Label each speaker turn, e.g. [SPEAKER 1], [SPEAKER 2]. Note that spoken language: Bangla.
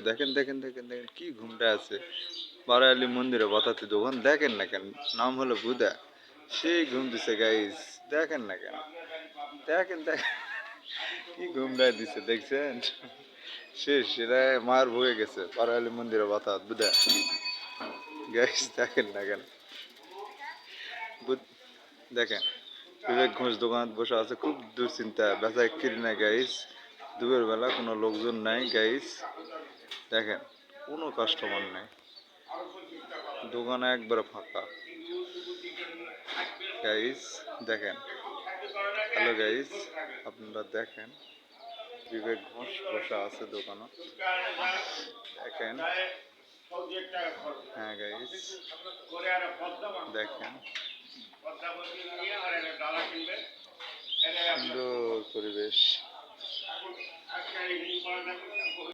[SPEAKER 1] দেখেন দেখেন দেখেন দেখেন কি ঘুমটা আছে। বারায়ালি মন্দিরে বাতাতে দোকান দেখেন না কেন, নাম হলো বুদা। সেই ঘুম দিছে গাইস, দেখেন না কেন, দেখেন দেখেন কি ঘুমটা দিছে দেখছেন। শেষ, সেটা মার ভুগে গেছে বারায়ালি মন্দিরে বাতাত বুদা। গাইস দেখেন না কেন, দেখেন বিবেক ঘোষ দোকান বসে আছে, খুব দুশ্চিন্তা, বেচা কিরি না গাইস। দুপুর বেলা কোনো লোকজন নাই গাইস, দেখেন কোনো কাস্টমার নাই, দোকান একবারে ফাঁকা গাইস। দেখেন, হ্যালো গাইস, আপনারা দেখেন বিবেক ঘোষ বসে আছে দোকানে, দেখেন। হ্যাঁ গাইস দেখেন, সুন্দর পরিবেশ।